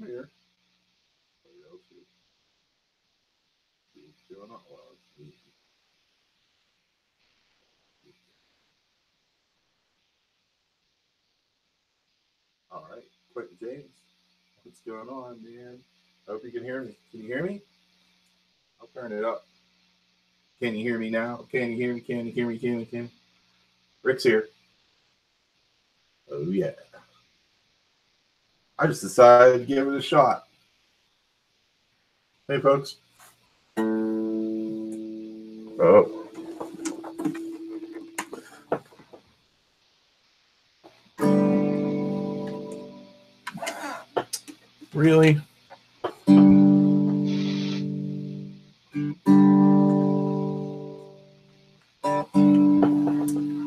I'm here. Doing it well. All right, Quentin James, what's going on, man? I hope you can hear me. Can you hear me? I'll turn it up. Can you hear me now? Can you hear me? Can you hear me? Can you hear me? Rick's here. Oh yeah. I just decided to give it a shot. Hey folks. Oh. Really?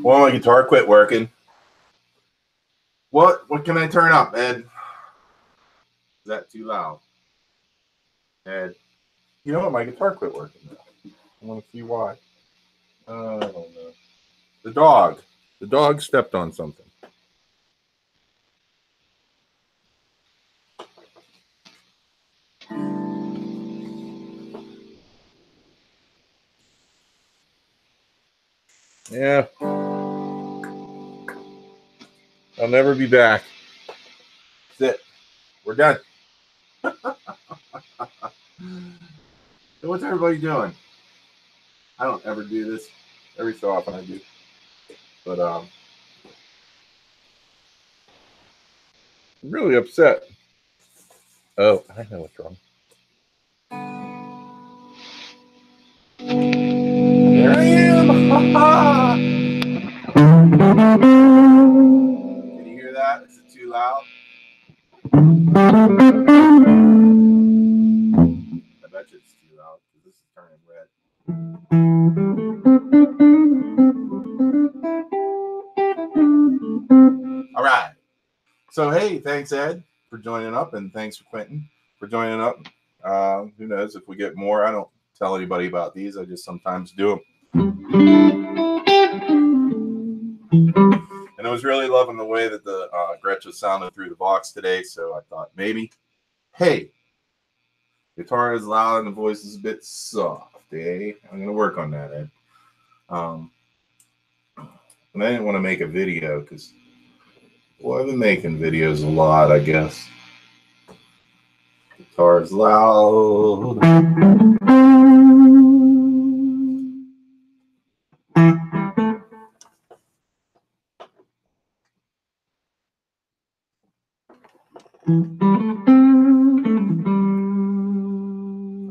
Well, my guitar quit working. What can I turn up, Ed? Is that too loud? Ed. You know what? My guitar quit working now. I want to see why. I don't know. The dog. The dog stepped on something. Yeah. I'll never be back. That's it. We're done. So what's everybody doing? I don't ever do this. Every so often I do. But I'm really upset. Oh, I know what's wrong. There I am. Can you hear that? Is it too loud? I bet you it's too loud because this is turning red. All right. So, hey, thanks, Ed, for joining up, and thanks for Quentin for joining up. Who knows if we get more? I don't tell anybody about these. I just sometimes do them. And I was really loving the way that the Gretsch sounded through the box today, so I thought maybe, hey, guitar is loud and the voice is a bit soft, eh? I'm going to work on that, Ed. And I didn't want to make a video because, well, I've been making videos a lot, I guess. Guitar is loud.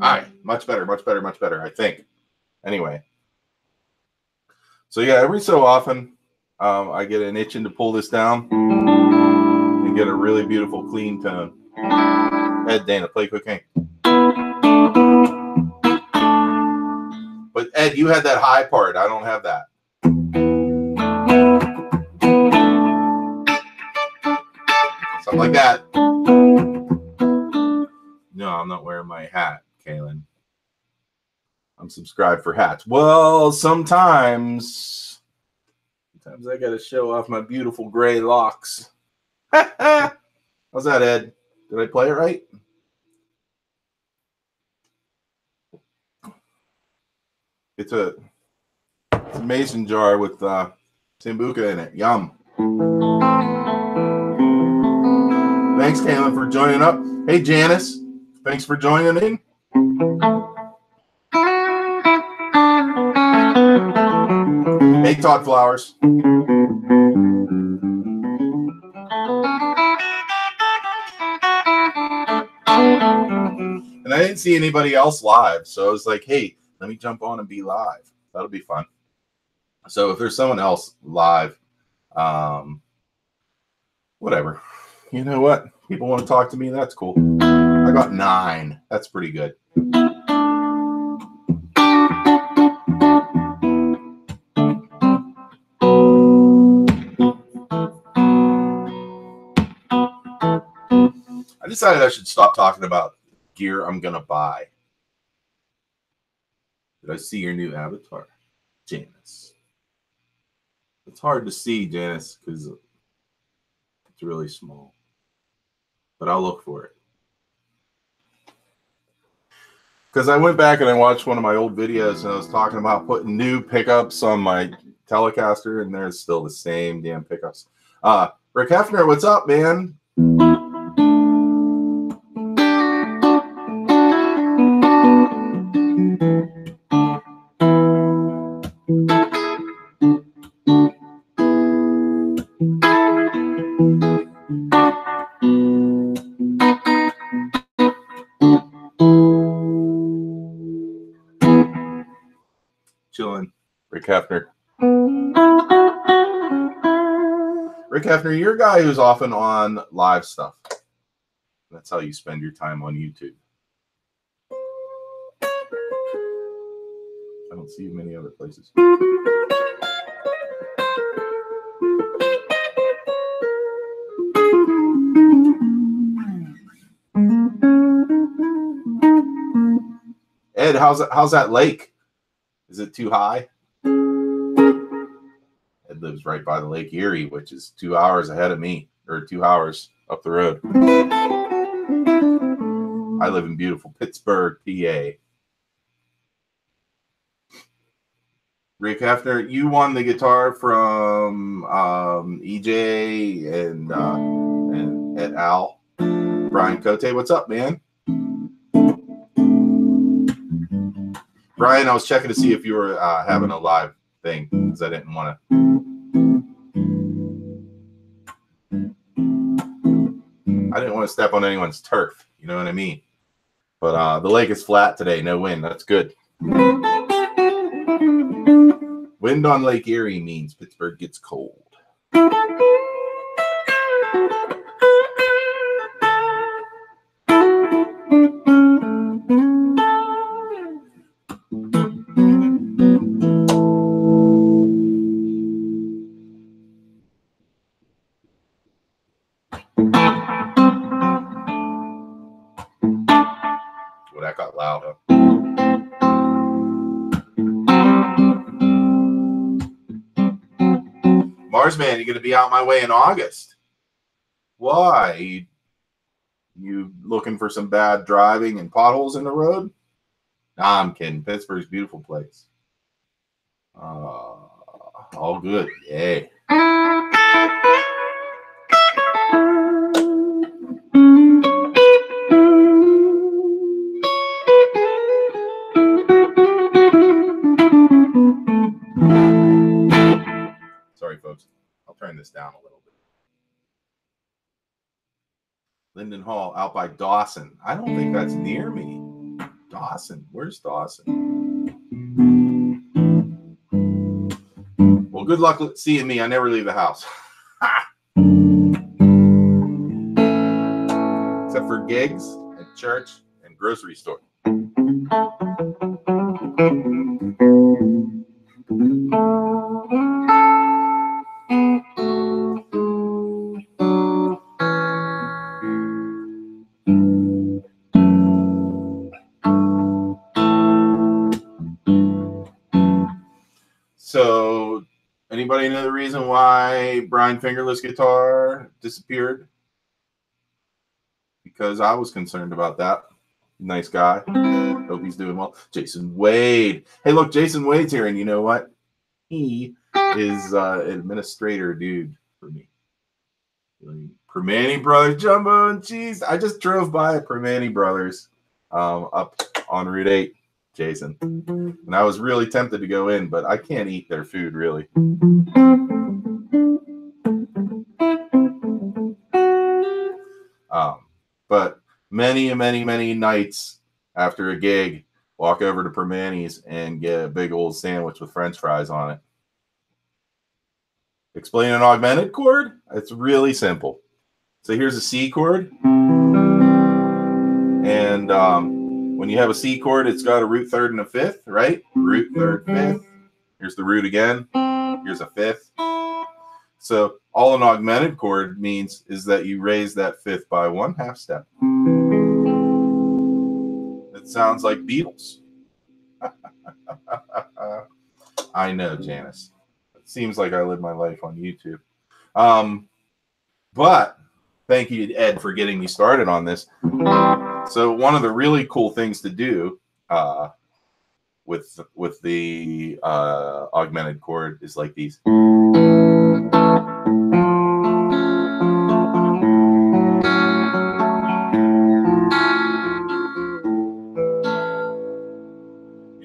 All right, much better, I think. Anyway. So yeah, every so often I get an itching to pull this down and get a really beautiful clean tone. Ed, Dana, play cocaine. But Ed, you had that high part. I don't have that. Something like that. No, I'm not wearing my hat, Kaylin. I'm subscribed for hats. Well, sometimes I got to show off my beautiful gray locks. How's that, Ed? Did I play it right? It's a mason jar with Sambuca in it. Yum. Thanks, Kaylin, for joining up. Hey, Janice. Thanks for joining in. Hey, Todd Flowers. And I didn't see anybody else live, so I was like, hey, let me jump on and be live. That'll be fun. So if there's someone else live, whatever. You know what? People want to talk to me. That's cool. I got 9. That's pretty good. I decided I should stop talking about gear I'm going to buy. Did I see your new avatar? Janice. It's hard to see, Janice, because it's really small. But I'll look for it. Because I went back and I watched one of my old videos and I was talking about putting new pickups on my Telecaster, and there's still the same damn pickups. Rick Hefner, what's up, man? Chilling. Rick Hefner. Rick Hefner, you're a guy who's often on live stuff. That's how you spend your time on YouTube. I don't see you many other places. Ed, how's that lake? Is it too high? Ed lives right by the Lake Erie, which is 2 hours ahead of me, or 2 hours up the road. I live in beautiful Pittsburgh, PA. Rick Hefner, you won the guitar from EJ and et al. Brian Cote, what's up, man? Brian, I was checking to see if you were having a live thing because I didn't want to step on anyone's turf. You know what I mean? But the lake is flat today. No wind. That's good. Wind on Lake Erie means Pittsburgh gets cold. Well, that got loud, huh? Marsman, you're going to be out my way in August. Why? You looking for some bad driving and potholes in the road? Nah, I'm kidding. Pittsburgh's a beautiful place. All good. Yay. Sorry, folks. I'll turn this down a little bit. Linden Hall out by Dawson. I don't think that's near me. Dawson. Where's Dawson? Well, good luck seeing me. I never leave the house. Except for gigs at church and grocery store. So, anybody know the reason why Brian Fingerless Guitar disappeared? Because I was concerned about that. Nice guy. Hope he's doing well. Jason Wade. Hey, look, Jason Wade's here, and you know what? He is an administrator dude for me. Permane Brothers Jumbo and Cheese. I just drove by Permane Brothers up on Route 8. Jason, and I was really tempted to go in, but I can't eat their food really. But many nights after a gig, walk over to Permane's and get a big old sandwich with French fries on it. Explain an augmented chord? It's really simple. So here's a C chord, and when you have a C chord, it's got a root third and a fifth, right? Root third, fifth. Here's the root again. Here's a fifth. So all an augmented chord means is that you raise that fifth by 1/2 step. It sounds like Beatles. I know, Janice. It seems like I live my life on YouTube. But thank you, Ed, for getting me started on this. So one of the really cool things to do with the augmented chord is like these. You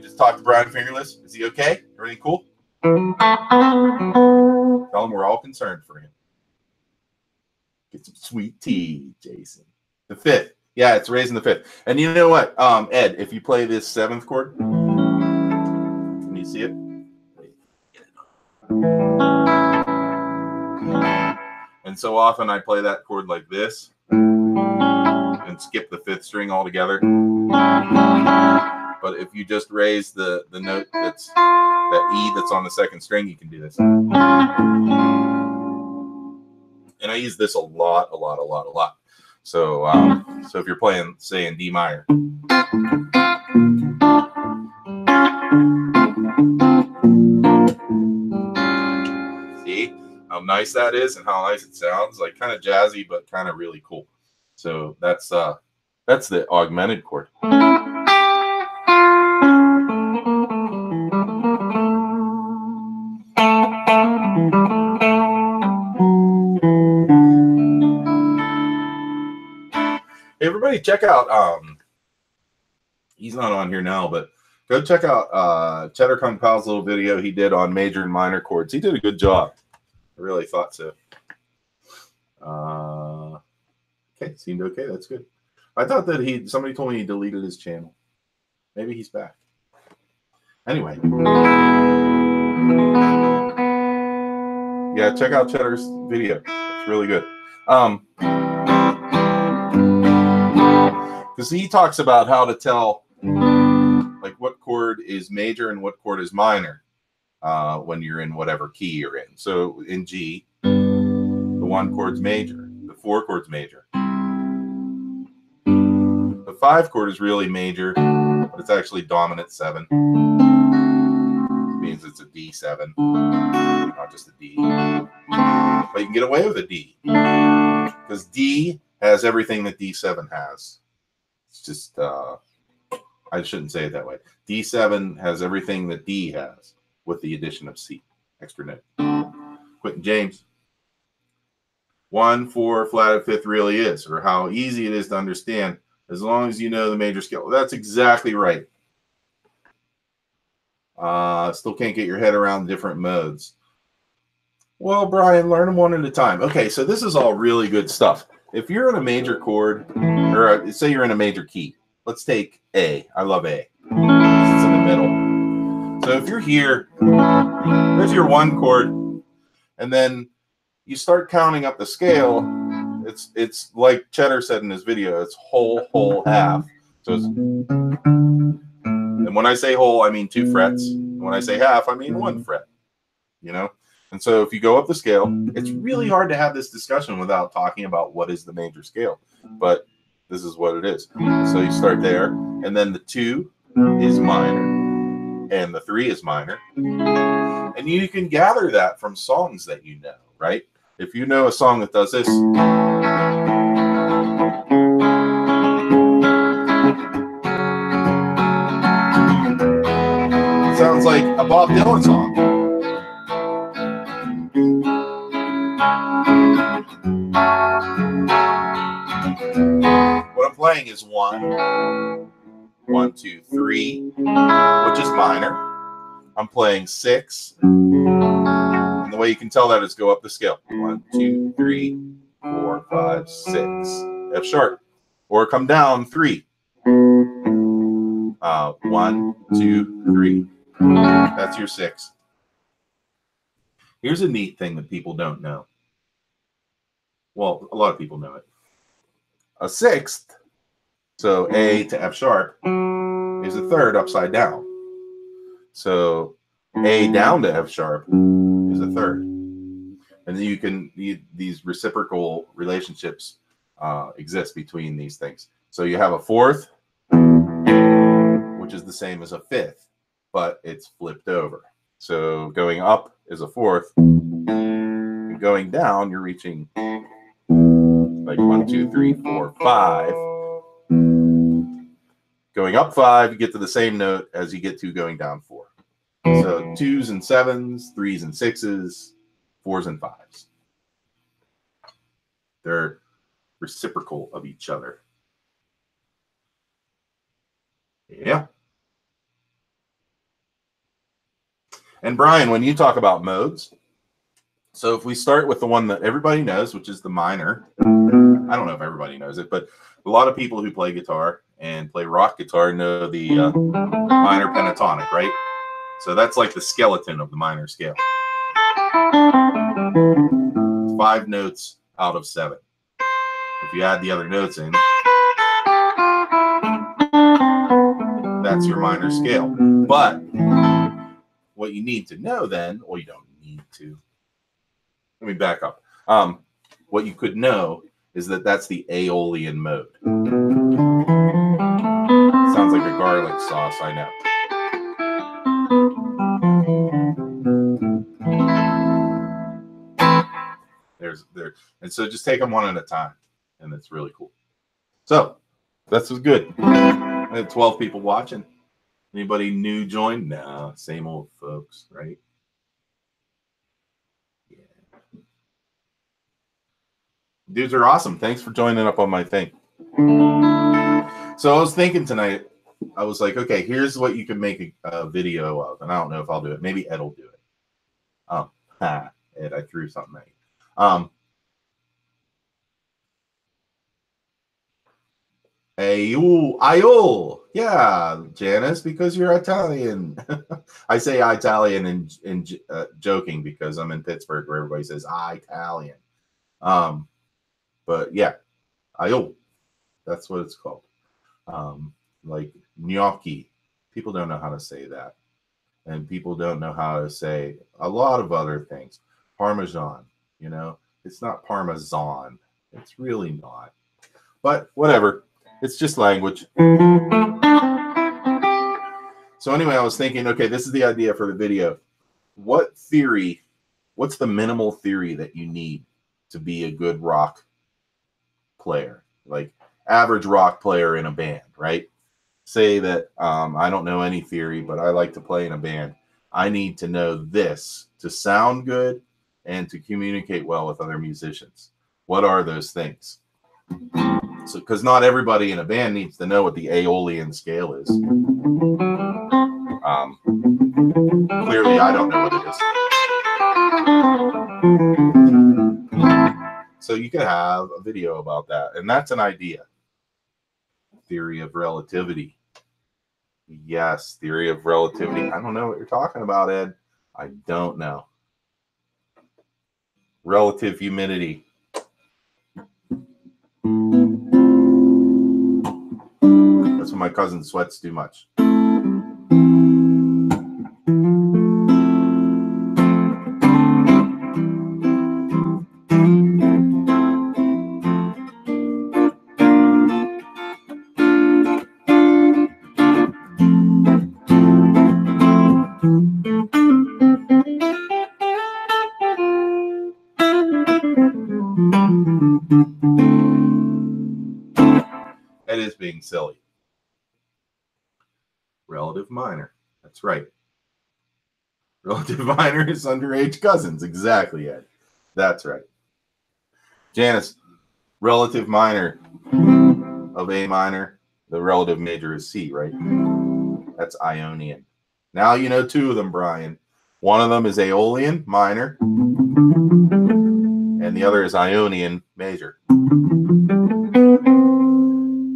just talked to Brian Fingerless. Is he okay? Everything cool? Tell him we're all concerned for him. Get some sweet tea, Jason. The 5th. Yeah, it's raising the 5th. And you know what, Ed, if you play this 7th chord, can you see it? And so often I play that chord like this and skip the 5th string altogether. But if you just raise the note that's that E that's on the 2nd string, you can do this. And I use this a lot. So so if you're playing, say, in D minor. See how nice that is and how nice it sounds? Like kind of jazzy, but kind of really cool. So that's the augmented chord. Everybody check out he's not on here now, but go check out Cheddar Kung Pal's little video he did on major and minor chords. He did a good job. I really thought so. Okay, seemed okay. That's good. I thought that somebody told me he deleted his channel. Maybe he's back. Anyway. Yeah, check out Cheddar's video. It's really good. Because he talks about how to tell like what chord is major and what chord is minor when you're in whatever key you're in. So in G, the 1 chord's major, the 4 chord's major. The 5 chord is really major, but it's actually dominant 7. It means it's a D7, not just a D. But you can get away with a D because D has everything that D7 has. It's just, I shouldn't say it that way. D7 has everything that D has with the addition of C. Extra note. Quentin James. 1/4 flatted 5th really is, or how easy it is to understand as long as you know the major scale. That's exactly right. Still can't get your head around the different modes. Well, Brian, learn them one at a time. Okay, so this is all really good stuff. If you're in a major chord, or say you're in a major key, let's take A. I love A. It's in the middle. So if you're here, there's your 1 chord, and then you start counting up the scale. It's like Cheddar said in his video. It's whole, half. So it's, and when I say whole, I mean 2 frets. And when I say half, I mean 1 fret. You know. And so if you go up the scale, it's really hard to have this discussion without talking about what is the major scale. But this is what it is. So you start there, and then the 2 is minor, and the 3 is minor. And you can gather that from songs that you know, right? If you know a song that does this, it sounds like a Bob Dylan song. What I'm playing is 1, 1, 2, 3, which is minor. I'm playing 6. And the way you can tell that is go up the scale. 1, 2, 3, 4, 5, 6. F sharp. Or come down 3. 1, 2, 3. That's your 6. Here's a neat thing that people don't know. Well, a lot of people know it. A 6th, so A to F sharp, is a 3rd upside down. So A down to F sharp is a 3rd. And then you can, these reciprocal relationships exist between these things. So you have a 4th, which is the same as a 5th, but it's flipped over. So going up is a 4th, and going down, you're reaching like 1, 2, 3, 4, 5. Going up 5, you get to the same note as you get to going down 4. So 2s and 7s, 3s and 6s, 4s and 5s. They're reciprocal of each other. Yeah. And Brian, when you talk about modes, so if we start with the one that everybody knows, which is the minor, I don't know if everybody knows it, but a lot of people who play guitar and play rock guitar know the minor pentatonic, right? So that's like the skeleton of the minor scale. 5 notes out of 7. If you add the other notes in, that's your minor scale. But what you need to know then, or you don't need to, let me back up. What you could know is that that's the Aeolian mode. Sounds like a garlic sauce, I know. And so just take them one at a time, and it's really cool. So that's was good. I had 12 people watching. Anybody new join? No, same old folks, right? Yeah. Dudes are awesome. Thanks for joining up on my thing. So I was thinking tonight, I was like, okay, here's what you can make a video of. And I don't know if I'll do it. Maybe Ed will do it. Ed, I threw something at you. Aiol. Yeah, Janice, because you're Italian. I say Italian in joking because I'm in Pittsburgh where everybody says Italian. But yeah, Aiol. That's what it's called. Like gnocchi. People don't know how to say that. And people don't know how to say a lot of other things. Parmesan, you know, it's not Parmesan. It's really not. But whatever. It's just language. So anyway, I was thinking, okay, this is the idea for the video. What's the minimal theory that you need to be a good rock player? Like average rock player in a band, right? Say that I don't know any theory, but I like to play in a band. I need to know this to sound good and to communicate well with other musicians. What are those things? So, because not everybody in a band needs to know what the Aeolian scale is. Clearly, I don't know what it is. So you could have a video about that, and that's an idea. Theory of relativity. Yes, theory of relativity. I don't know what you're talking about, Ed. I don't know. Relative humidity. That's when my cousin sweats too much. That is being silly. Relative minor. That's right. Relative minor is underage cousins. Exactly, Ed. That's right. Janice, relative minor of A minor, the relative major is C, right? That's Ionian. Now you know 2 of them, Brian. One of them is Aeolian minor, and the other is Ionian major.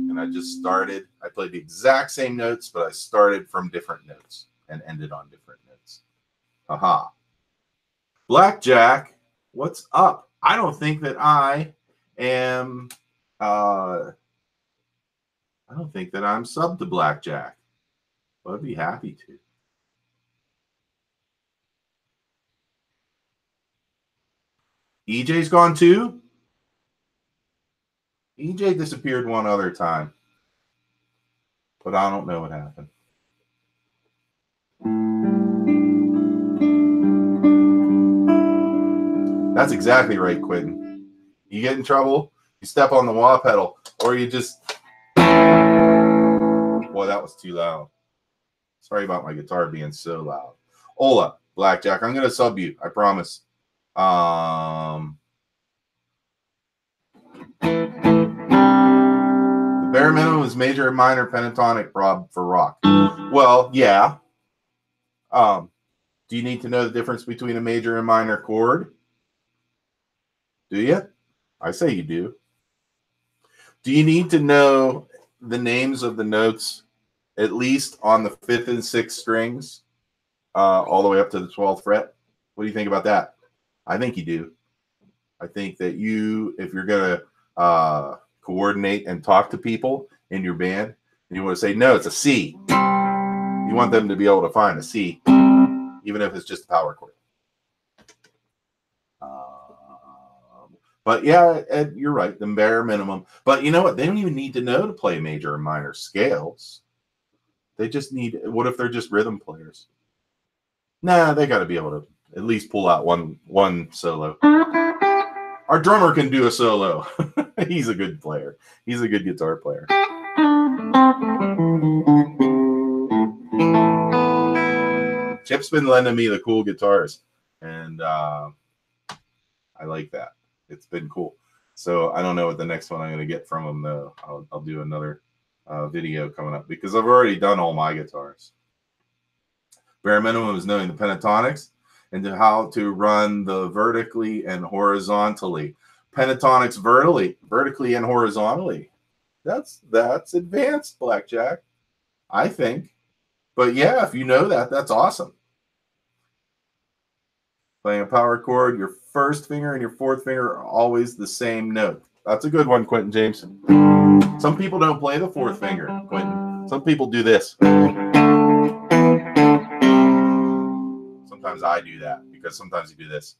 And I just started. I played the exact same notes, but I started from different notes and ended on different notes. Haha. Blackjack, what's up? I don't think that I am. I don't think that I'm sub to Blackjack. But I'd be happy to. EJ's gone too? EJ disappeared one other time. But I don't know what happened. That's exactly right, Quentin. You get in trouble, you step on the wah pedal, or you just Boy, that was too loud. Sorry about my guitar being so loud. Ola, Blackjack, I'm going to sub you. I promise. The bare minimum is major and minor pentatonic, Rob, for rock. Well, yeah. Do you need to know the difference between a major and minor chord? Do you? I say you do. Do you need to know the names of the notes, at least on the 5th and 6th strings, all the way up to the 12th fret? What do you think about that? I think you do. I think that if you're going to coordinate and talk to people in your band, and you want to say, no, it's a C. You want them to be able to find a C, even if it's just a power chord. But yeah, Ed, you're right, the bare minimum. But you know what? They don't even need to know to play major and minor scales. They just need, what if they're just rhythm players? Nah, they got to be able to at least pull out one solo. Our drummer can do a solo. He's a good player. He's a good guitar player. Chip's been lending me the cool guitars, and I like that. It's been cool. So I don't know what the next one I'm going to get from him, though. I'll do another video coming up because I've already done all my guitars. Bare minimum is knowing the pentatonics and how to run the vertically and horizontally. Pentatonics vertically and horizontally. That's advanced, Blackjack, I think. But yeah, if you know that, that's awesome. Playing a power chord, your first finger and your fourth finger are always the same note. That's a good one, Quentin James. Some people don't play the fourth finger, Quentin. Some people do this. Sometimes I do that because sometimes you do this.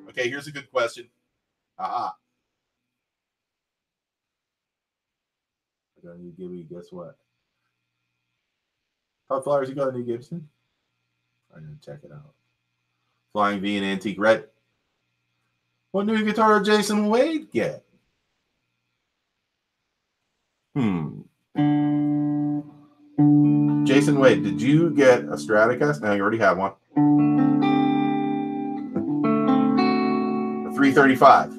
Okay, here's a good question. Aha. I got a new Gibby. Guess what? Todd Flowers, you got a new Gibson? I'm going to check it out. Flying V and Antique Red. What new guitar did Jason Wade get? Jason Wade, did you get a Stratocaster? No, you already have one. A 335.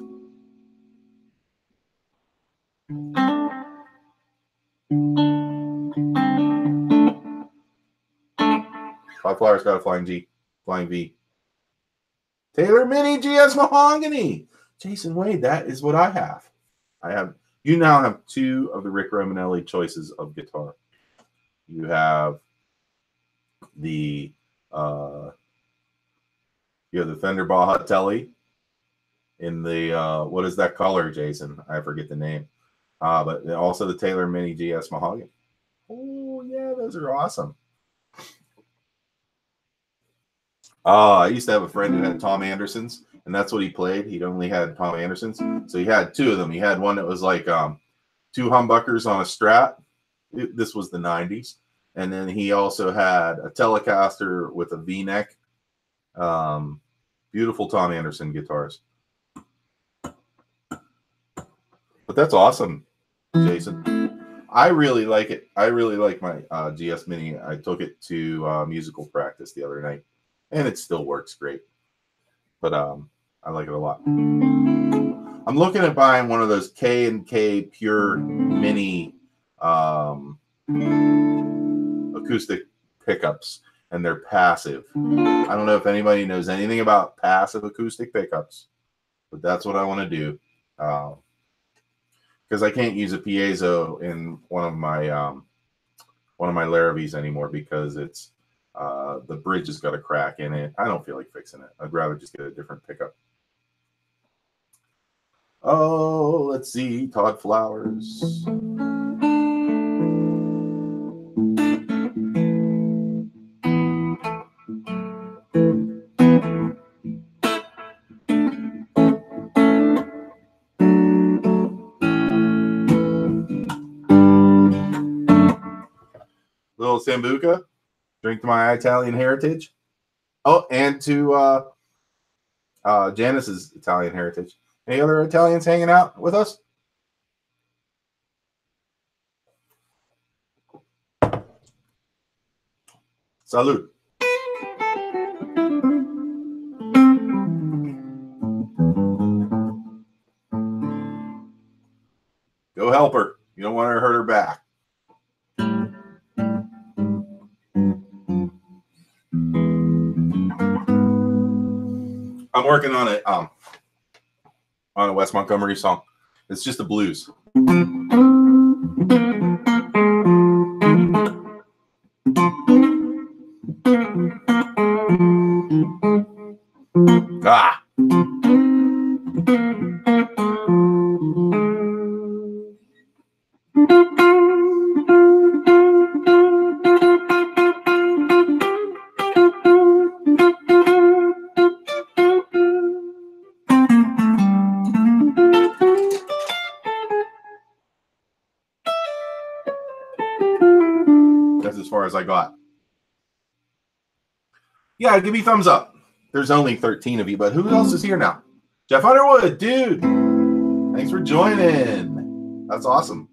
Todd Flowers got a Flying V. Taylor Mini GS Mahogany. Jason Wade, that is what I have. You now have two of the Rick Romanelli choices of guitar. You have the Fender Bahatelli in the what is that color, Jason? I forget the name. But also the Taylor Mini GS Mahogany. Oh yeah, those are awesome. I used to have a friend who had Tom Anderson's, and that's what he played. He only had Tom Anderson's, so he had two of them. He had one that was like two humbuckers on a Strat. This was the 90s. And then he also had a Telecaster with a V-neck. Beautiful Tom Anderson guitars. But that's awesome, Jason. I really like it. I really like my GS Mini. I took it to musical practice the other night, and it still works great. But I like it a lot. I'm looking at buying one of those K&K Pure Mini acoustic pickups, and they're passive. I don't know if anybody knows anything about passive acoustic pickups, but that's what I want to do. Because I can't use a piezo in one of my Laravees anymore because it's the bridge has got a crack in it. I don't feel like fixing it. I'd rather just get a different pickup. Oh, let's see. Todd Flowers. Little Sambuca. Drink to my Italian heritage. Oh, and to Janice's Italian heritage. Any other Italians hanging out with us? Salute. Go help her. You don't want her to hurt her back. I'm working on a Wes Montgomery song. It's just a blues. Ah. That's as far as I got. Yeah, give me thumbs up. There's only 13 of you, but who else is here now? Jeff Underwood, dude. Thanks for joining. That's awesome.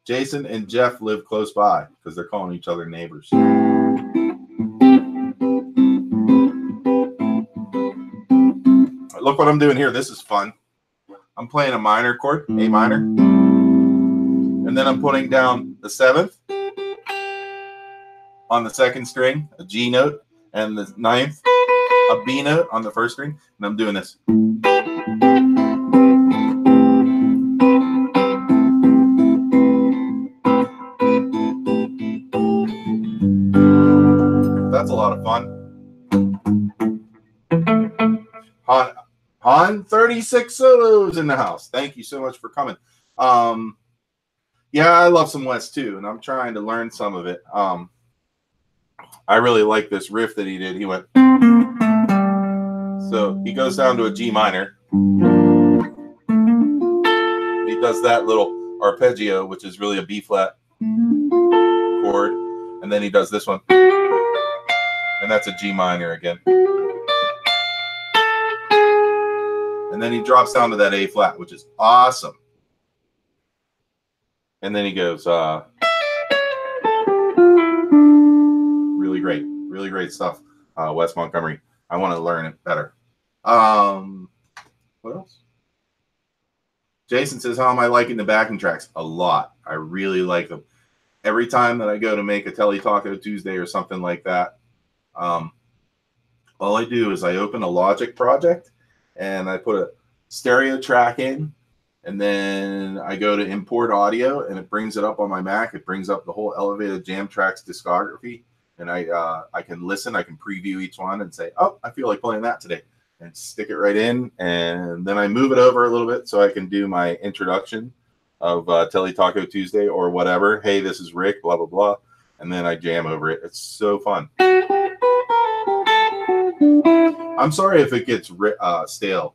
Jason and Jeff live close by because they're calling each other neighbors. Look what I'm doing here. This is fun. I'm playing a minor chord, A minor. And then I'm putting down the 7th on the 2nd string, a G note, and the 9th, a B note on the 1st string. And I'm doing this. That's a lot of fun. Han 36 solos in the house. Thank you so much for coming. Yeah, I love some Wes too, and I'm trying to learn some of it. I really like this riff that he did. He went, so he goes down to a G minor. He does that little arpeggio, which is really a B flat chord, and then he does this one, and that's a G minor again. And then he drops down to that A flat, which is awesome. And then he goes, really great stuff. Wes Montgomery. I want to learn it better. What else? Jason says, how am I liking the backing tracks? A lot. I really like them. Every time that I go to make a Telly Taco Tuesday or something like that, all I do is I open a Logic project and I put a stereo track in, and then I go to import audio, and it brings it up on my Mac. It brings up the whole Elevated Jam Tracks discography, and I can listen. I can preview each one and say, oh, I feel like playing that today, and stick it right in. And then I move it over a little bit so I can do my introduction of Telly Taco Tuesday or whatever. Hey, this is Rick, blah, blah, blah. And then I jam over it. It's so fun. I'm sorry if it gets stale,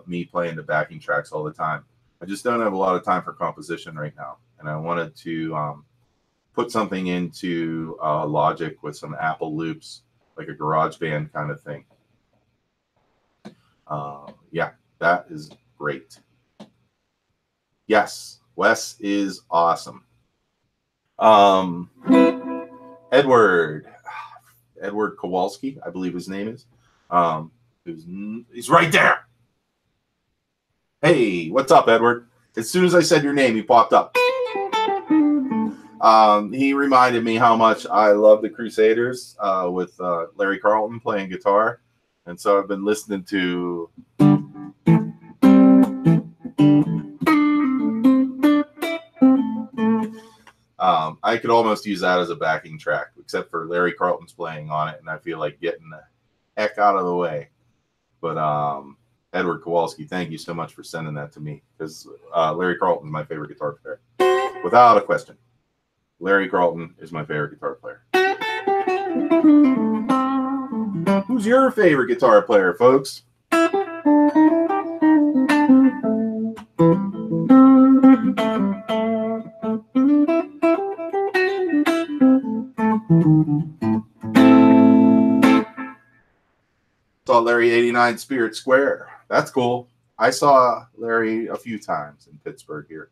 me playing the backing tracks all the time. I just don't have a lot of time for composition right now. And I wanted to put something into Logic with some Apple loops, like a GarageBand kind of thing. Yeah, that is great. Yes, Wes is awesome. Edward Kowalski, I believe his name is. He's right there. Hey, what's up, Edward? As soon as I said your name, he popped up. He reminded me how much I love the Crusaders with Larry Carlton playing guitar. And so I've been listening to I could almost use that as a backing track, except for Larry Carlton's playing on it, and I feel like getting the heck out of the way. But Edward Kowalski, thank you so much for sending that to me, because Larry Carlton is my favorite guitar player. Without a question. Larry Carlton is my favorite guitar player. Who's your favorite guitar player, folks? Saw Larry 89 Spirit Square. That's cool. I saw Larry a few times in Pittsburgh here.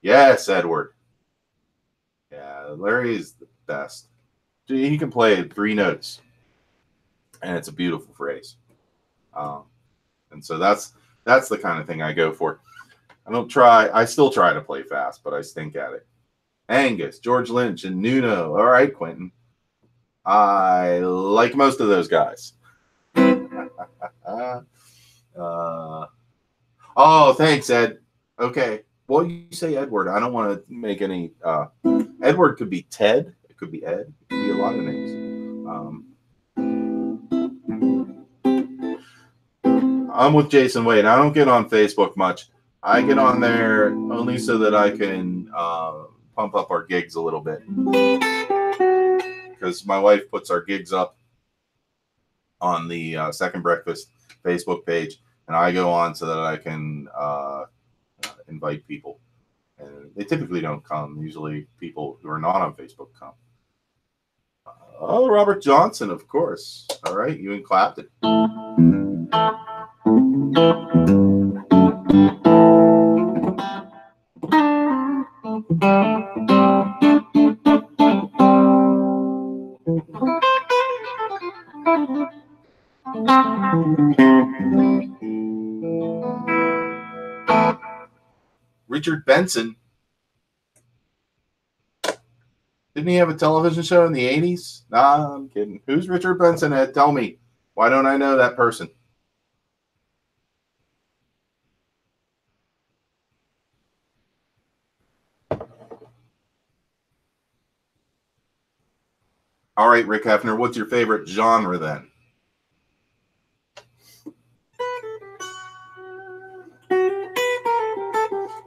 Yes, Edward. Yeah, Larry is the best. He can play 3 notes, and it's a beautiful phrase. And so that's the kind of thing I go for. I still try to play fast, but I stink at it. Angus, George Lynch, and Nuno. All right, Quentin. I like most of those guys. Oh, thanks, Ed. Okay. Well, you say Edward. I don't want to make any. Edward could be Ted. It could be Ed. It could be a lot of names. I'm with Jason Wade. I don't get on Facebook much. I get on there only so that I can pump up our gigs a little bit. Because my wife puts our gigs up on the Second Breakfast Facebook page, and I go on so that I can invite people. And they typically don't come. Usually people who are not on Facebook come. Oh, Robert Johnson, of course. All right, you and Clapton. Richard Benson. Didn't he have a television show in the 80s? Nah, I'm kidding. Who's Richard Benson, Ed? Tell me. Why don't I know that person? All right, Rick Hefner, what's your favorite genre then?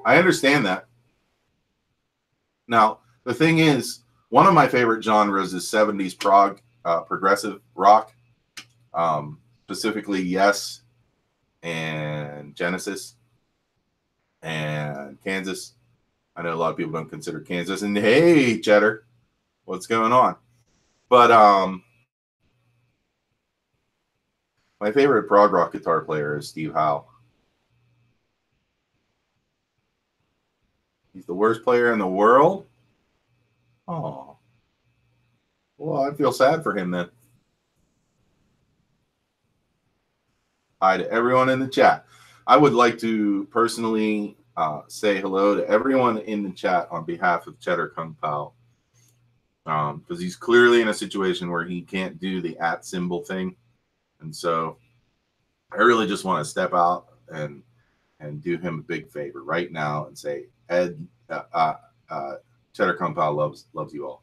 I understand that. Now, the thing is, one of my favorite genres is 70s prog, progressive rock, specifically Yes and Genesis and Kansas. I know a lot of people don't consider Kansas. And hey, Cheddar, what's going on? But my favorite prog rock guitar player is Steve Howe. He's the worst player in the world? Oh. Well, I feel sad for him then. Hi to everyone in the chat. I would like to personally say hello to everyone in the chat on behalf of Cheddar Kung Pao. Because he's clearly in a situation where he can't do the @ symbol thing. And so I really just want to step out and do him a big favor right now and say, Ed, Cheddar Kung Pao loves you all.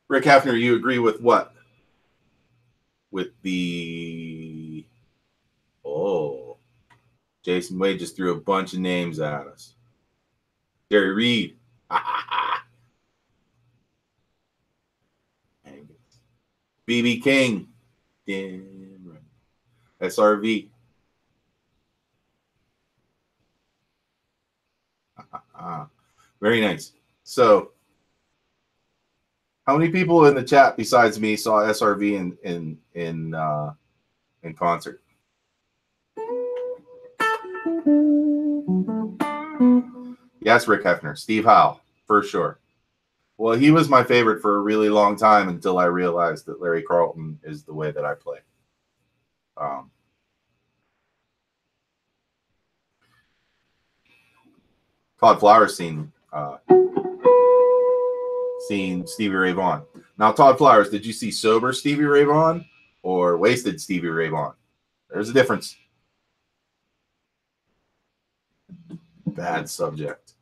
Rick Hafner, you agree with what? With the... Oh. Jason Wade just threw a bunch of names at us. Jerry Reed. BB King. Damn right. SRV. Very nice. So, how many people in the chat besides me saw SRV in concert? Yes, Rick Hefner. Steve Howe, for sure. Well, he was my favorite for a really long time until I realized that Larry Carlton is the way that I play. Todd Flowers seen Stevie Ray Vaughan. Now, Todd Flowers, did you see sober Stevie Ray Vaughan or wasted Stevie Ray Vaughan? There's a difference. Bad subject.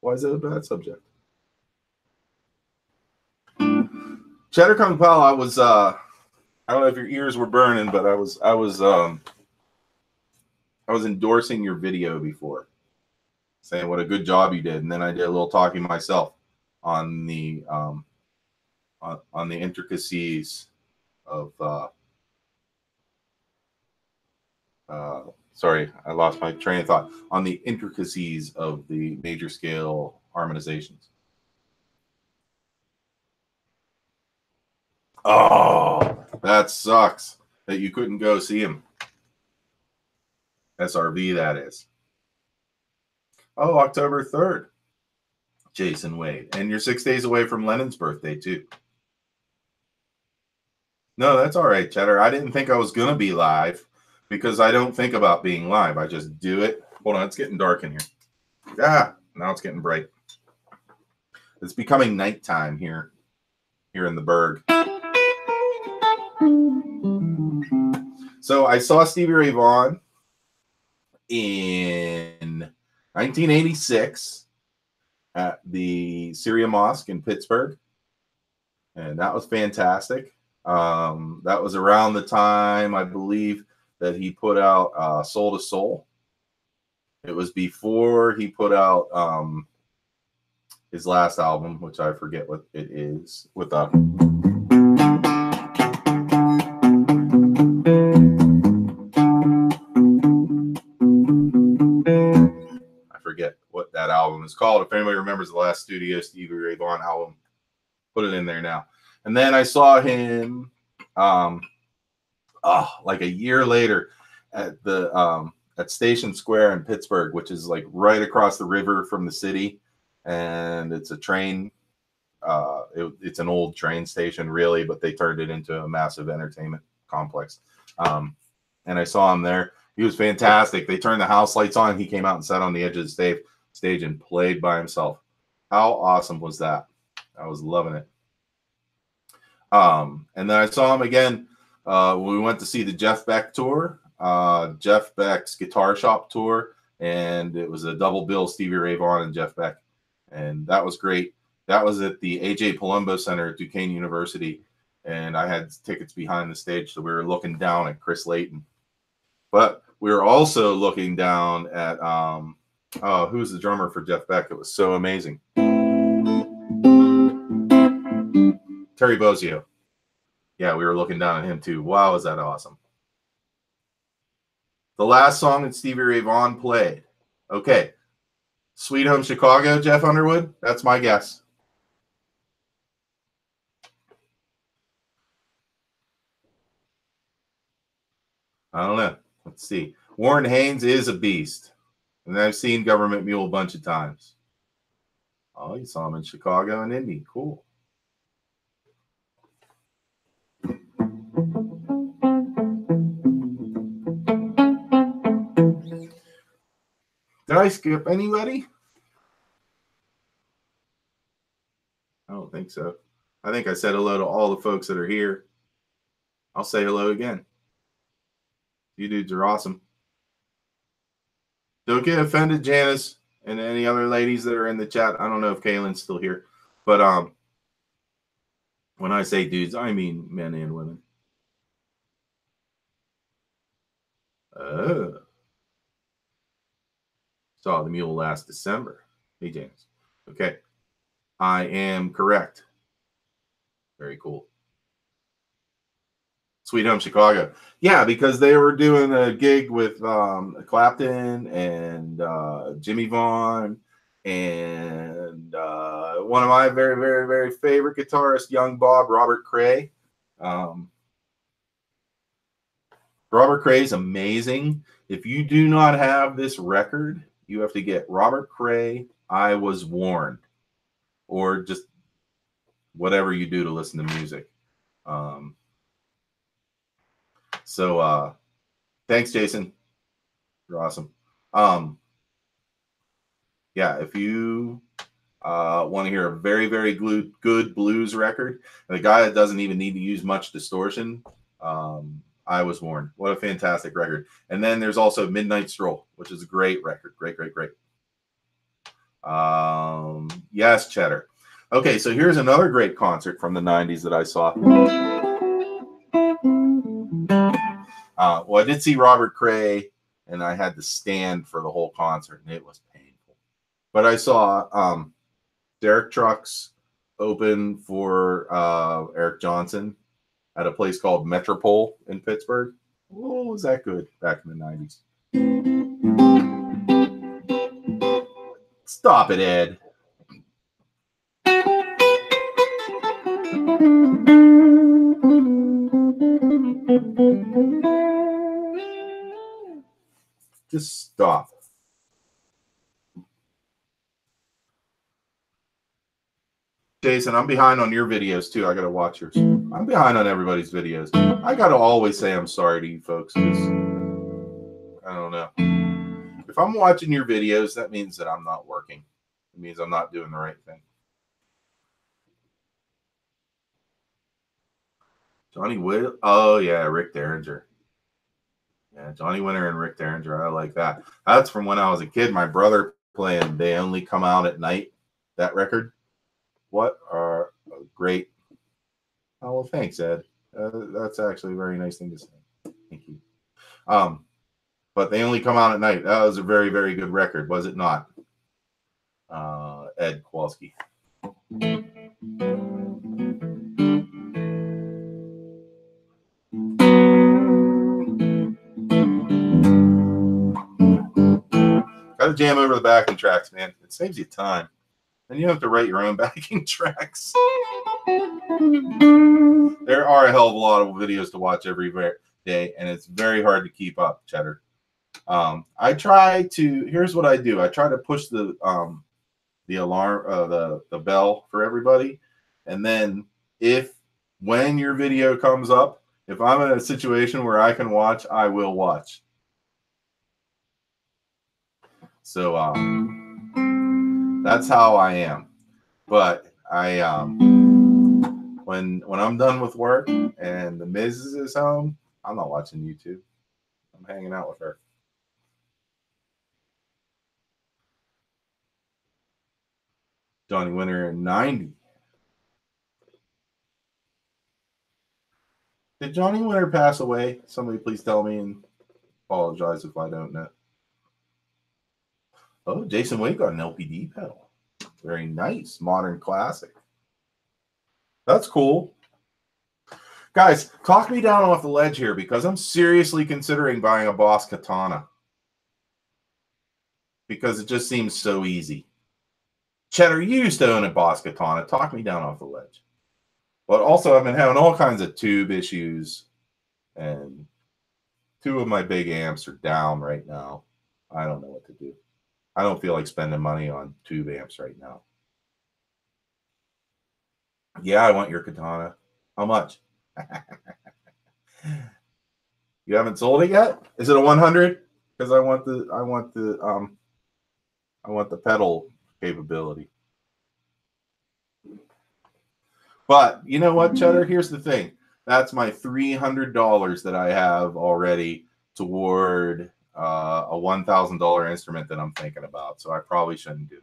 Why is it a bad subject? Cheddar Kung Pao, I was I don't know if your ears were burning, but I was endorsing your video before, saying what a good job you did, and then I did a little talking myself on the intricacies of sorry, I lost my train of thought, on the intricacies of the major scale harmonizations. Oh, that sucks. that you couldn't go see him. SRV, that is. Oh, October 3rd. Jason Wade. And you're 6 days away from Lennon's birthday, too. No, that's all right, Cheddar. I didn't think I was going to be live because I don't think about being live. I just do it. Hold on, it's getting dark in here. Ah, now it's getting bright. It's becoming nighttime here in the Berg. So I saw Stevie Ray Vaughan in 1986 at the Syria Mosque in Pittsburgh, and that was fantastic. That was around the time, I believe, that he put out Soul to Soul. It was before he put out his last album, which I forget what it is, with I forget what that album is called. If anybody remembers the last studio Stevie Ray Vaughan album, put it in there now. And then I saw him like a year later at the at Station Square in Pittsburgh, which is like right across the river from the city, and it's a train. It's an old train station, really, but they turned it into a massive entertainment complex. And I saw him there. He was fantastic. They turned the house lights on. He came out and sat on the edge of the stage and played by himself. How awesome was that? I was loving it. And then I saw him again when we went to see the Jeff Beck tour, Jeff Beck's Guitar Shop tour, and it was a double bill, Stevie Ray Vaughan and Jeff Beck, and that was great. That was at the A.J. Palumbo Center at Duquesne University, and I had tickets behind the stage, so we were looking down at Chris Layton. But we were also looking down at who's the drummer for Jeff Beck? It was so amazing. Terry Bozzio. Yeah, we were looking down at him too. Wow, is that awesome. The last song that Stevie Ray Vaughan played. Okay. Sweet Home Chicago, Jeff Underwood. That's my guess. I don't know. Let's see. Warren Haynes is a beast. And I've seen Government Mule a bunch of times. Oh, you saw him in Chicago and Indy. Cool. Did I skip anybody? I don't think so. I think I said hello to all the folks that are here. I'll say hello again. You dudes are awesome. Don't get offended, Janice, and any other ladies that are in the chat. I don't know if Kaylin's still here. But when I say dudes, I mean men and women. Saw the mule last December. Hey, James. Okay. I am correct. Very cool. Sweet Home Chicago. Yeah, because they were doing a gig with Clapton and Jimmy Vaughn and one of my very, very, very favorite guitarists, young Bob, Robert Cray. Robert Cray is amazing. If you do not have this record, you have to get Robert Cray, I Was Warned, or just whatever you do to listen to music. So thanks, Jason. You're awesome. Yeah, if you want to hear a very, very good blues record, and a guy that doesn't even need to use much distortion, I Was Warned. What a fantastic record. And then there's also Midnight Stroll, which is a great record. Great. Yes, Cheddar. Okay, so here's another great concert from the 90s that I saw. Well, I did see Robert Cray, and I had to stand for the whole concert, and it was painful. But I saw Derek Trucks open for Eric Johnson at a place called Metropole in Pittsburgh. Oh, was that good back in the 90s? Stop it, Ed. Just stop. Jason, I'm behind on your videos too. I gotta watch yours. I'm behind on everybody's videos. I gotta always say I'm sorry to you folks because I don't know. If I'm watching your videos, that means that I'm not working. It means I'm not doing the right thing. Johnny Will. Oh yeah, Rick Derringer. Yeah, Johnny Winter and Rick Derringer. I like that. That's from when I was a kid. My brother playing They Only Come Out at Night. That record. What are great. Oh well, thanks, Ed. That's actually a very nice thing to say. Thank you. But They Only Come Out at Night. That was a very, very good record, was it not? Ed Kowalski. Gotta jam over the backing tracks, man. It saves you time. And you don't have to write your own backing tracks. There are a hell of a lot of videos to watch every day, and it's very hard to keep up, Cheddar. I try to. Here's what I do. I try to push the alarm, the bell for everybody, and then when your video comes up, if I'm in a situation where I can watch, I will watch. So that's how I am. But I when I'm done with work and the Miz is home, I'm not watching YouTube. I'm hanging out with her. Johnny Winter in 90. Did Johnny Winter pass away? Somebody please tell me and apologize if I don't know. Oh, Jason Wade got an LPD pedal. Very nice. Modern classic. That's cool. Guys, talk me down off the ledge here because I'm seriously considering buying a Boss Katana. Because it just seems so easy. Cheddar, you used to own a Boss Katana. Talk me down off the ledge. But also, I've been having all kinds of tube issues. And 2 of my big amps are down right now. I don't know what to do. I don't feel like spending money on tube amps right now. Yeah, I want your katana. How much? You haven't sold it yet? Is it a 100? Because I want the pedal capability. But you know what, Cheddar? Here's the thing. That's my $300 that I have already toward a $1,000 instrument that I'm thinking about. So I probably shouldn't do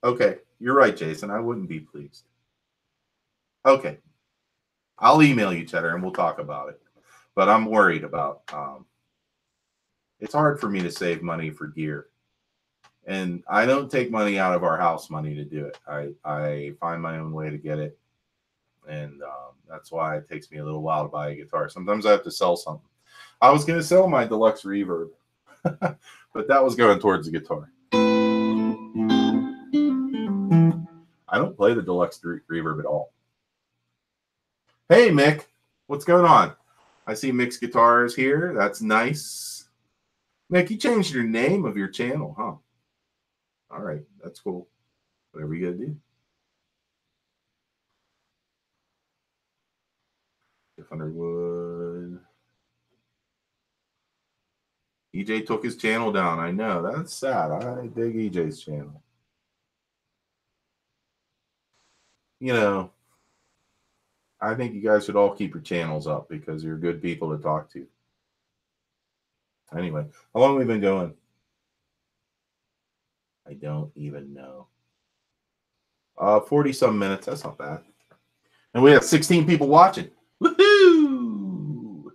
that. Okay, you're right, Jason. I wouldn't be pleased. Okay. I'll email you, Cheddar, and we'll talk about it. But I'm worried about it's hard for me to save money for gear. And I don't take money out of our house money to do it. I find my own way to get it. And that's why it takes me a little while to buy a guitar. Sometimes I have to sell something. I was going to sell my deluxe reverb, but that was going towards the guitar. I don't play the deluxe reverb at all. Hey, Mick, what's going on? I see Mick's guitars here. That's nice. Mick, you changed your name of your channel, huh? All right, that's cool. Whatever you gotta do. Jeff Underwood. EJ took his channel down. I know. That's sad. I dig EJ's channel. You know, I think you guys should all keep your channels up because you're good people to talk to. Anyway, how long have we been going? I don't even know. 40-some minutes. That's not bad. And we have 16 people watching. Woohoo!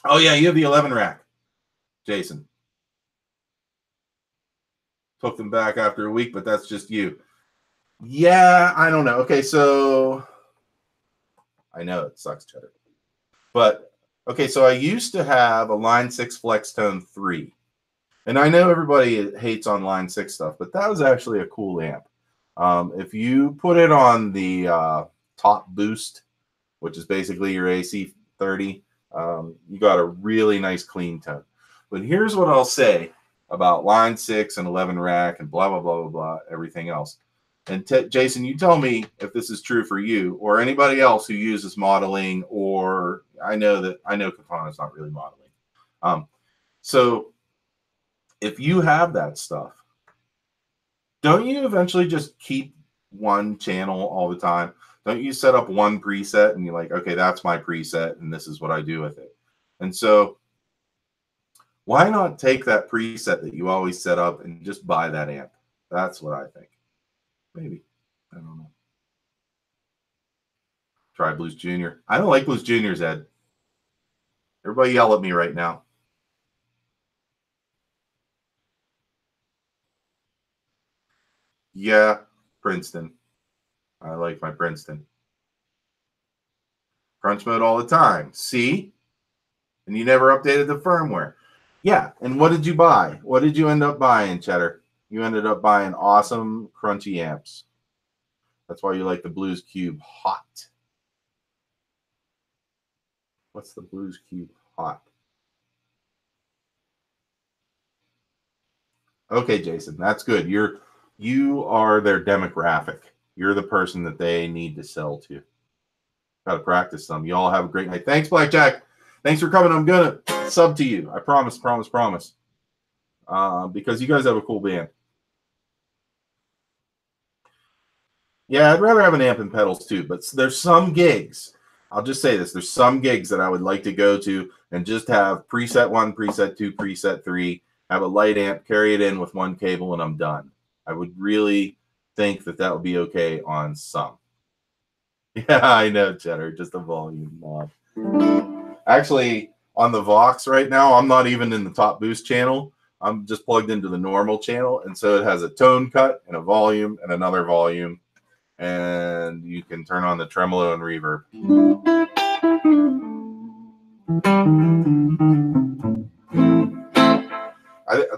Oh, yeah, you have the 11 rack, Jason. Took them back after a week, but that's just you. Yeah, I don't know. Okay, so I know it sucks, Cheddar. But, okay, so I used to have a Line 6 Flextone 3. And I know everybody hates on Line 6 stuff, but that was actually a cool amp. If you put it on the top boost, which is basically your AC 30, you got a really nice clean tone. But here's what I'll say about line 6 and 11 rack and blah, blah, blah, blah, blah, everything else. And Jason, you tell me if this is true for you or anybody else who uses modeling, or I know Katana's not really modeling. So if you have that stuff, don't you eventually just keep one channel all the time? Don't you set up one preset and you're like, okay, that's my preset and this is what I do with it? And so why not take that preset that you always set up and just buy that amp? That's what I think. Maybe. I don't know. Try Blues Jr. I don't like Blues Juniors, Ed. Everybody yell at me right now. Yeah, Princeton. I like my Princeton. Crunch mode all the time. See? And you never updated the firmware. Yeah, and what did you buy? What did you end up buying, Cheddar? You ended up buying awesome crunchy amps. That's why you like the Blues Cube Hot. What's the Blues Cube Hot? Okay, Jason, that's good. You are their demographic. You're the person that they need to sell to. Got to practice some. You all have a great night. Thanks, Blackjack. Thanks for coming. I'm gonna sub to you. I promise. Because you guys have a cool band. Yeah, I'd rather have an amp and pedals too, but there's some gigs. I'll just say this. There's some gigs that I would like to go to and just have preset 1, preset 2, preset 3, have a light amp, carry it in with one cable, and I'm done. I would really think that would be okay on some. Yeah, I know, Cheddar. Just a volume knob. Actually, on the Vox right now, I'm not even in the top boost channel. I'm just plugged into the normal channel, and so it has a tone cut and a volume and another volume. And you can turn on the tremolo and reverb.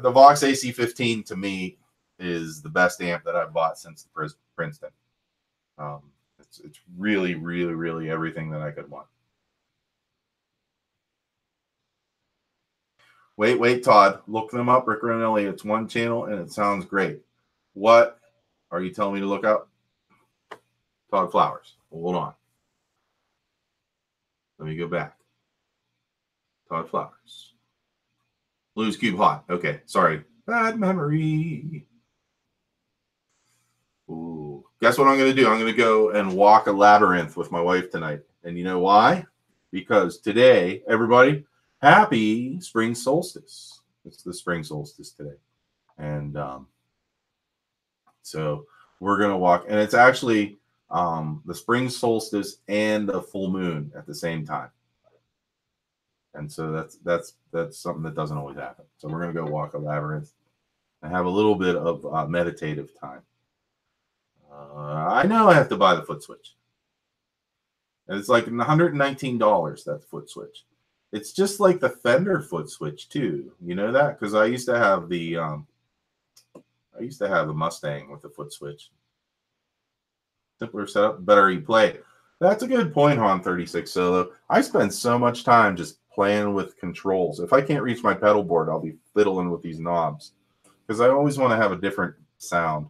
The Vox AC15 to me is the best amp that I've bought since the Princeton. It's really, really, really everything that I could want. Wait, Todd. Look them up, Rick Ronelli. It's one channel, and it sounds great. What are you telling me to look up? Todd Flowers. Hold on. Let me go back. Todd Flowers. Blues Cube Hot. Okay, sorry. Bad memory. Ooh. Guess what I'm going to do? I'm going to go and walk a labyrinth with my wife tonight. And you know why? Because today, everybody, happy spring solstice. It's the spring solstice today. And so we're going to walk. And it's actually the spring solstice and the full moon at the same time. And so that's something that doesn't always happen. So we're going to go walk a labyrinth and have a little bit of meditative time. I know I have to buy the foot switch. And it's like $119, that foot switch. It's just like the Fender foot switch too. You know that? Because I used to have the Mustang with the foot switch. Simpler setup, better you play. That's a good point, Han 36 Solo. I spend so much time just playing with controls. If I can't reach my pedal board, I'll be fiddling with these knobs because I always want to have a different sound.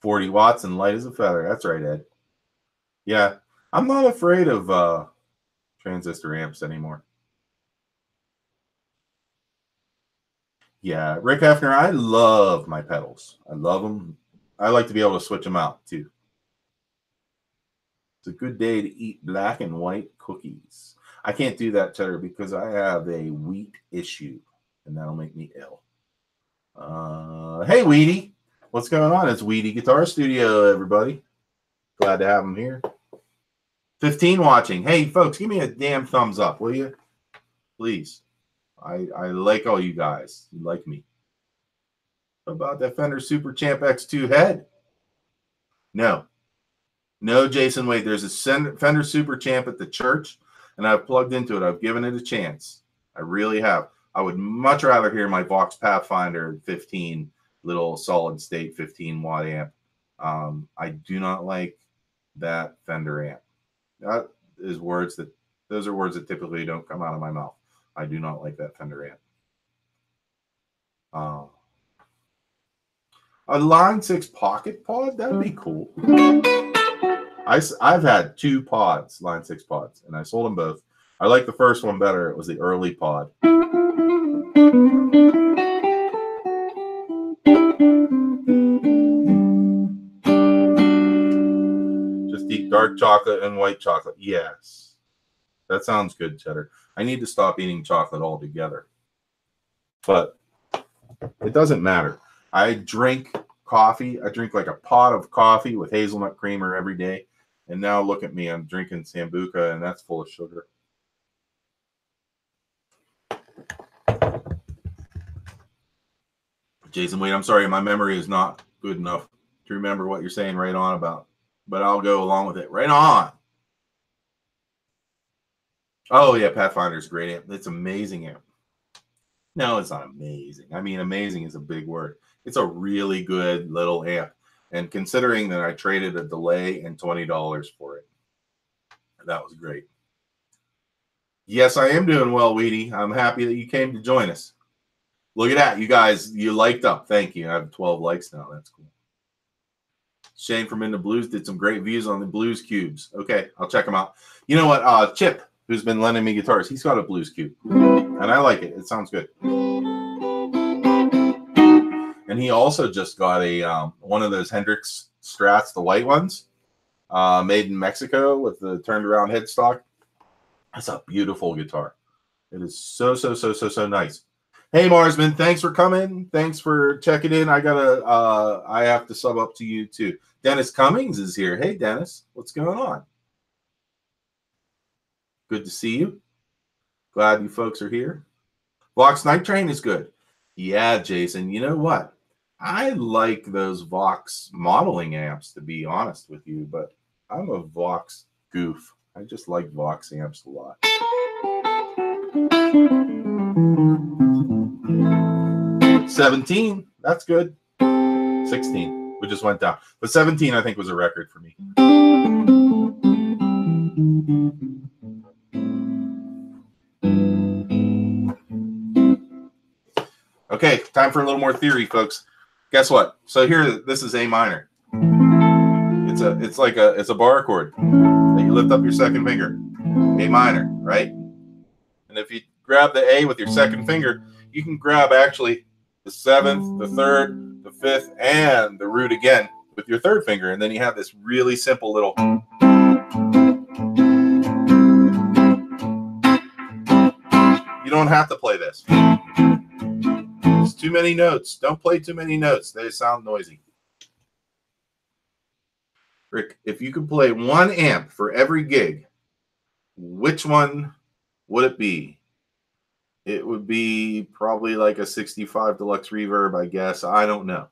40 watts and light as a feather. That's right, Ed. Yeah, I'm not afraid of transistor amps anymore. Yeah, Rick Hefner, I love my pedals. I love them. I like to be able to switch them out too. It's a good day to eat black and white cookies. I can't do that, Cheddar, because I have a wheat issue, and that'll make me ill. Hey, Weedy. What's going on? It's Weedy Guitar Studio, everybody. Glad to have him here. 15 watching. Hey, folks, give me a damn thumbs up, will you? Please. I like all you guys. You like me. What about that Fender Super Champ X2 head? No. No, Jason, wait. There's a Fender Super Champ at the church, and I've plugged into it. I've given it a chance. I really have. I would much rather hear my Vox Pathfinder 15 little solid state 15 watt amp. I do not like that Fender amp. Those are words that typically don't come out of my mouth. I do not like that Fender amp. A Line 6 Pocket Pod, that'd be cool. I've had 2 pods, Line 6 pods, and I sold them both. I like the first one better. It was the early pod. Just eat dark chocolate and white chocolate. Yes. That sounds good, Cheddar. I need to stop eating chocolate altogether. But it doesn't matter. I drink coffee. I drink like a pot of coffee with hazelnut creamer every day. And now look at me. I'm drinking Sambuca, and that's full of sugar. Jason Wade, I'm sorry. My memory is not good enough to remember what you're saying right on about. But I'll go along with it. Right on. Oh, yeah. Pathfinder's great amp. It's amazing amp. No, it's not amazing. I mean, amazing is a big word. It's a really good little amp. And considering that I traded a delay and $20 for it, that was great. Yes, I am doing well, Weedy. I'm happy that you came to join us. Look at that. You guys, you liked up. Thank you. I have 12 likes now. That's cool. Shane from Into Blues did some great views on the Blues Cubes. Okay, I'll check them out. You know what? Chip, who's been lending me guitars, he's got a Blues Cube. And I like it. It sounds good. And he also just got a one of those Hendrix Strats, the white ones, made in Mexico with the turned around headstock. That's a beautiful guitar. It is so nice. Hey Marsman, thanks for coming. Thanks for checking in. I have to sub up to you too. Dennis Cummings is here. Hey Dennis, what's going on? Good to see you. Glad you folks are here. Vox Night Train is good. Yeah, Jason, you know what? I like those Vox modeling amps, to be honest with you, but I'm a Vox goof. I just like Vox amps a lot. 17, that's good. 16, we just went down. But 17, I think, was a record for me. Okay, time for a little more theory, folks. Guess what? So here, this is A minor. It's a bar chord that you lift up your second finger. A minor, right? And if you grab the A with your second finger, you can grab actually the 7th, the 3rd, the 5th, and the root again with your third finger. And then you have this really simple little. You don't have to play this. It's too many notes. Don't play too many notes. They sound noisy. Rick, if you could play one amp for every gig, which one would it be? It would be probably like a 65 Deluxe Reverb, I guess. I don't know.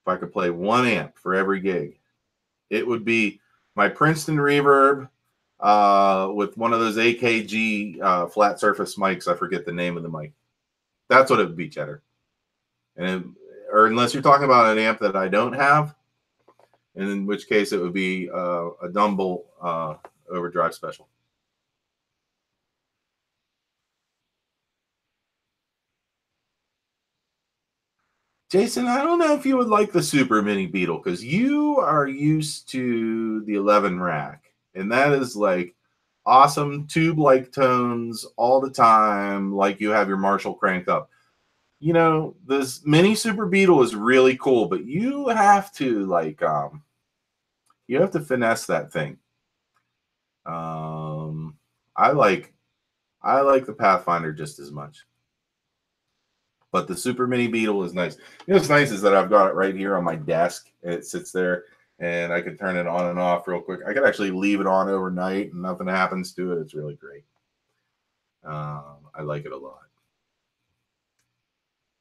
If I could play one amp for every gig, it would be my Princeton Reverb with one of those AKG flat surface mics. I forget the name of the mic. That's what it would be, Cheddar. Or unless you're talking about an amp that I don't have, in which case it would be a Dumble Overdrive Special. Jason, I don't know if you would like the Super Mini Beetle because you are used to the 11 rack, and that is like awesome tube-like tones all the time, like you have your Marshall cranked up. You know, this Mini Super Beetle is really cool, but you have to finesse that thing. I like the Pathfinder just as much. But the Super Mini Beetle is nice. You know what's nice is that I've got it right here on my desk, and it sits there, and I can turn it on and off real quick. I could actually leave it on overnight, and nothing happens to it. It's really great. I like it a lot.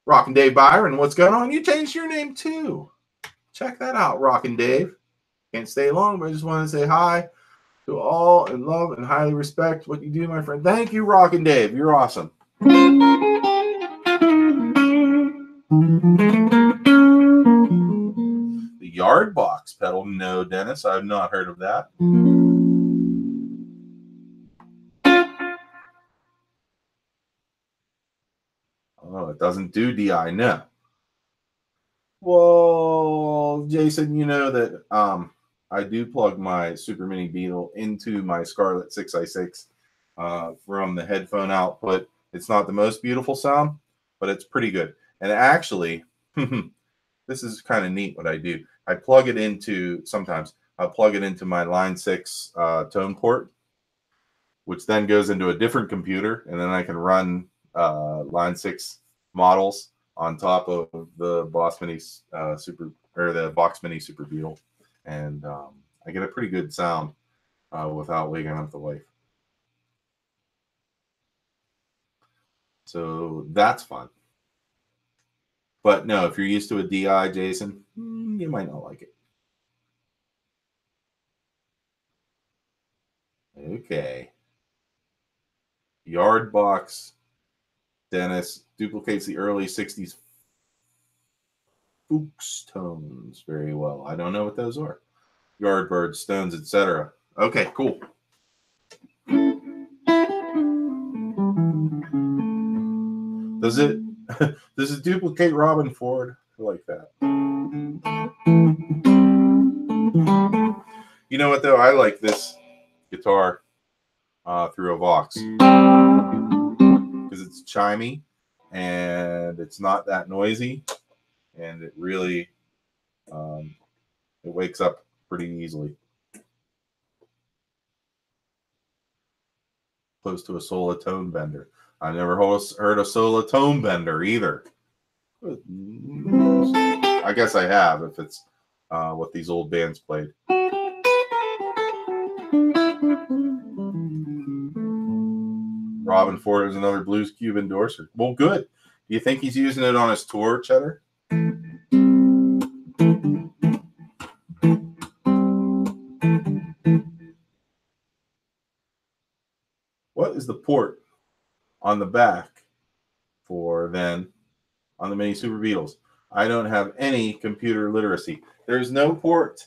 Rockin' Dave Byron, what's going on? You changed your name too. Check that out, Rockin' Dave. Can't stay long, but I just want to say hi to all and love and highly respect what you do, my friend. Thank you, Rockin' Dave. You're awesome. The Yard box pedal. No, Dennis, I've not heard of that. Oh, it doesn't do DI, no. Well, Jason, you know that I do plug my Super Mini Beetle into my Scarlett 6i6 from the headphone output. It's not the most beautiful sound, but it's pretty good. And actually, this is kind of neat what I do. I plug it into, sometimes I'll plug it into my Line 6 tone port, which then goes into a different computer, and then I can run Line 6 models on top of the Boss Mini the Vox Mini Super Beetle, and I get a pretty good sound without waking up the wife. So that's fun. But no, if you're used to a DI, Jason, you might not like it. Okay. Yard box, Dennis, duplicates the early 60s Fuchs tones very well. I don't know what those are. Yardbird, Stones, etc. Okay, cool. Does it duplicate Robin Ford? I like that. You know what though? I like this guitar through a Vox because it's chimey and it's not that noisy, and it really it wakes up pretty easily. Close to a Sola tone bender. I never heard a Sola tone bender either. I guess I have if it's what these old bands played. Robin Ford is another Blues Cube endorser. Well, good. Do you think he's using it on his tour, Cheddar? What is the port on the back for then on the Mini Super Beetles? I don't have any computer literacy. There's no port.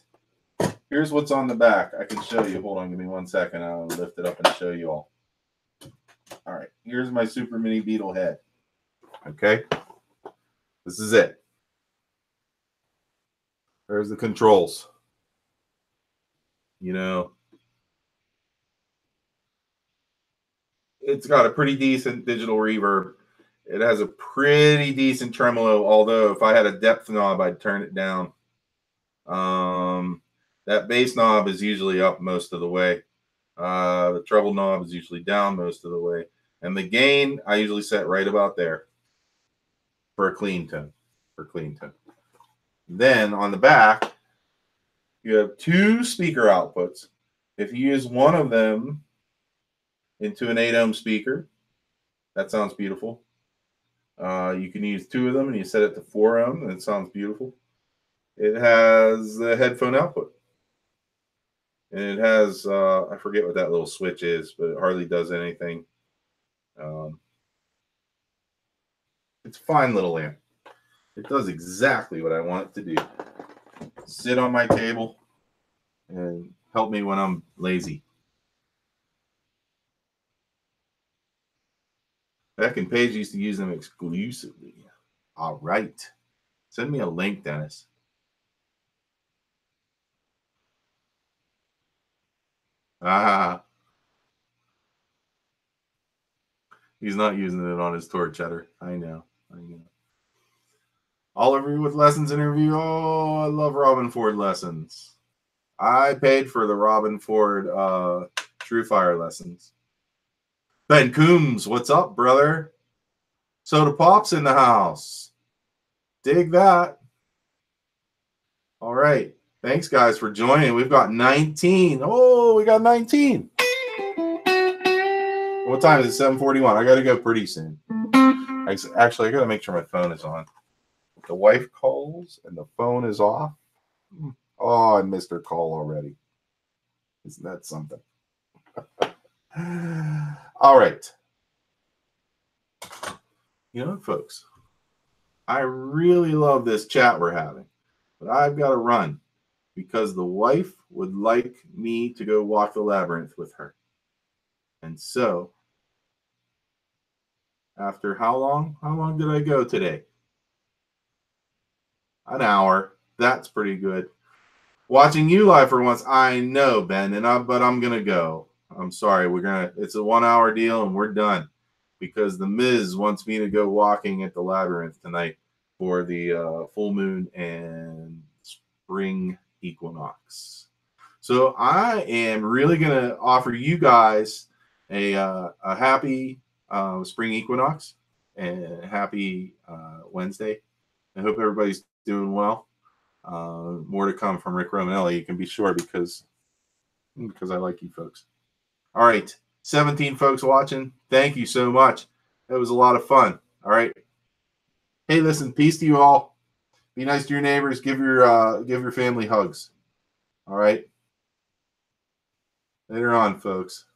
Here's what's on the back. I can show you. Hold on, give me 1 second. I'll lift it up and show you all. All right, here's my Super Mini Beetle head. Okay, this is it. There's the controls. You know, it's got a pretty decent digital reverb. It has a pretty decent tremolo, although if I had a depth knob, I'd turn it down. That bass knob is usually up most of the way. The treble knob is usually down most of the way. And the gain, I usually set right about there for a clean tone. Then on the back, you have 2 speaker outputs. If you use one of them into an 8-ohm speaker, that sounds beautiful. You can use 2 of them and you set it to 4-ohm, and it sounds beautiful. It has the headphone output. And it has, I forget what that little switch is, but it hardly does anything. It's a fine little amp. It does exactly what I want it to do. Sit on my table and help me when I'm lazy. Beck and Paige used to use them exclusively. All right. Send me a link, Dennis. He's not using it on his tour, Cheddar. I know. Oliver with Lessons interview. Oh, I love Robin Ford lessons. I paid for the Robin Ford TrueFire lessons. Ben Coombs, what's up, brother? Soda Pop's in the house. Dig that. All right. Thanks, guys, for joining. We've got 19. Oh, we got 19. What time is it? 7:41. I got to go pretty soon. Actually, I got to make sure my phone is on. The wife calls and the phone is off. Oh, I missed her call already. Isn't that something? All right. You know, folks, I really love this chat we're having, but I've got to run. because the wife would like me to go walk the labyrinth with her. And so, after how long? How long did I go today? An hour. That's pretty good. Watching you live for once, I know, Ben, but I'm gonna go. I'm sorry, it's a 1 hour deal and we're done because the Miz wants me to go walking at the labyrinth tonight for the full moon and spring equinox. So I am really gonna offer you guys a happy spring equinox and happy Wednesday. I hope everybody's doing well. More to come from Rick Romanelli, you can be sure, because I like you folks. All right, 17 folks watching. Thank you so much. It was a lot of fun. All right. Hey, listen, peace to you all. Be nice to your neighbors. Give your family hugs. All right. Later on, folks.